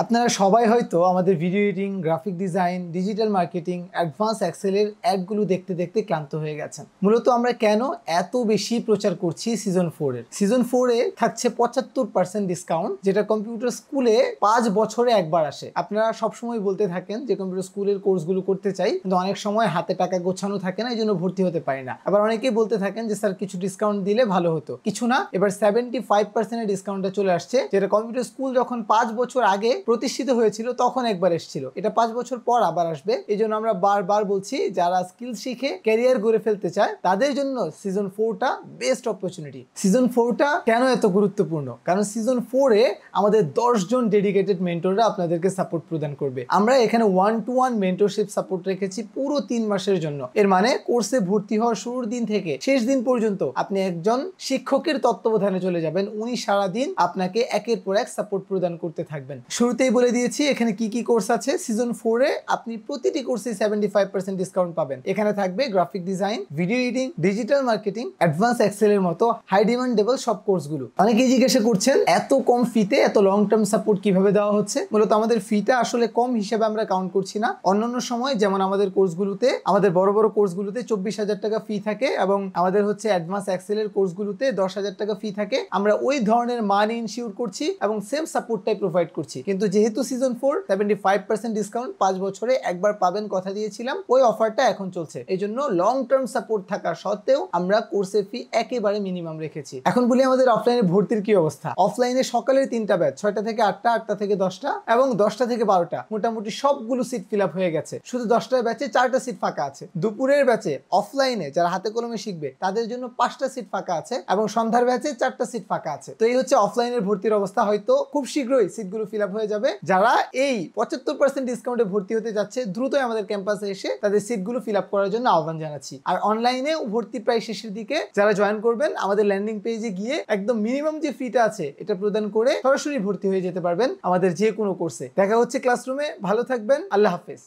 আপনারা সবাই হয়তো আমাদের video editing, graphic design, digital marketing, advance এক্সেলের অ্যাডগুলো দেখতে দেখতে ক্লান্ত হয়ে গেছেন। মূলত আমরা কেন এত বেশি প্রচার করছি সিজন 4 এর? সিজন 4 এ থাকছে 75% ডিসকাউন্ট, যেটা কম্পিউটার স্কুলে 5 বছরে একবার আসে। আপনারা সবসময় বলতে থাকেন যে কম্পিউটার স্কুলের কোর্সগুলো করতে চাই, কিন্তু অনেক সময় হাতে টাকা গোছানো থাকে না, এই জন্য ভর্তি হতে পারি না। আবার অনেকেই বলতে থাকেন যে স্যার কিছু ডিসকাউন্ট দিলে ভালো হতো। কিছু না, এবার 75% ডিসকাউন্টটা চলে আসছে, যেটা কম্পিউটার স্কুল যখন 5 বছর আগে প্রতিষ্ঠিত হয়েছিল তখন একবার এসেছিল, এটা 5 বছর পর আবার আসবে। এই জন্য আমরা বারবার বলছি যারা স্কিল শিখে ক্যারিয়ার গড়ে ফেলতে চায় তাদের জন্য সিজন 4টা বেস্ট অপরচুনিটি। সিজন 4টা কেন এত গুরুত্বপূর্ণ? কারণ সিজন 4 এ আমাদের 10 জন ডেডিকেটেড মেন্টররা আপনাদেরকে সাপোর্ট প্রদান করবে। আমরা এখানে 1-to-1 মেন্টরশিপ সাপোর্ট রেখেছি পুরো 3 মাসের জন্য। এর মানে কোর্সে ভর্তি হওয়ার শুরুর দিন থেকে শেষ দিন পর্যন্ত আপনি একজন শিক্ষকের তত্ত্বাবধানে চলে যাবেন। উনি সারাদিন আপনাকে একের পর এক সাপোর্ট প্রদান করতে থাকবেন। শুরুতেই বলে দিয়েছি এখানে কি কি কোর্স আছে। সিজন 4 এ আপনি প্রতিটি কোর্সে 75% ডিসকাউন্ট পাবেন। এখানে থাকবে graphic design, video editing, digital marketing, advance এক্সেলের মতো হাই ডিমান্ডেবল সব কোর্সগুলো। অনেকেই জিজ্ঞাসা করছেন এত কম ফিতে এত লং টার্ম সাপোর্ট কিভাবে দেওয়া হচ্ছে। মূলত আমাদের ফিটা আসলে কম হিসেবে আমরা কাউন্ট করছি না। অন্যান্য সময় যেমন আমাদের কোর্সগুলোতে, আমাদের বড় বড় কোর্সগুলোতে 24,000 টাকা ফি থাকে এবং আমাদের হচ্ছে অ্যাডভান্স এক্সেলের কোর্সগুলোতে 10,000 টাকা ফি থাকে। আমরা ওই ধরনের মান ইনশিওর করছি এবং সেম সাপোর্টটাই প্রোভাইড করছি। কিন্তু যেহেতু সিজন 4 75% ডিসকাউন্ট 5 বছরে একবার পাবেন কথা দিয়েছিলাম, ওই অফারটা এখন চলছে। এই জন্য লং টার্ম সাপোর্ট থাকা সত্ত্বেও আমরা কোর্সের ফি একেবারে মিনিমাম রেখেছি। এখন বলি আমাদের অফলাইনে ভর্তির কি অবস্থা। অফলাইনে সকালের 3টা ব্যাচ, 6টা থেকে 8টা, 8টা থেকে 10টা এবং 10টা থেকে 12টা, মোটামুটি সবগুলো সিট ফিল আপ হয়ে গেছে। শুধু 10টার ব্যাচে 4টা সিট ফাঁকা আছে। দুপুরের ব্যাচে অফলাইনে যারা হাতে কলমে শিখবে তাদের জন্য 5টা সিট ফাঁকা আছে এবং সন্ধ্যার ব্যাচে 4টা সিট ফাঁকা আছে। তো এই হচ্ছে অফলাইনের ভর্তির অবস্থা। হয়তো খুব শীঘ্রই সিটগুলো ফিল আপ হয়ে যাবে। যারা এই 75% ডিসকাউন্টে ভর্তি হতে যাচ্ছে দ্রুতই আমাদের ক্যাম্পাসে এসে তাদের সিটগুলো ফিল আপ করার জন্য আহ্বান জানাচ্ছি। আর অনলাইনে ভর্তি প্রায় শেষের দিকে, যারা জয়েন করবেন আমাদের ল্যান্ডিং পেজে গিয়ে একদম মিনিমাম যে ফিটা আছে এটা প্রদান করে সরাসরি ভর্তি হয়ে যেতে পারবেন আমাদের যে কোনো কোর্সে। দেখা হচ্ছে ক্লাসরুমে। ভালো থাকবেন। আল্লাহ হাফেজ।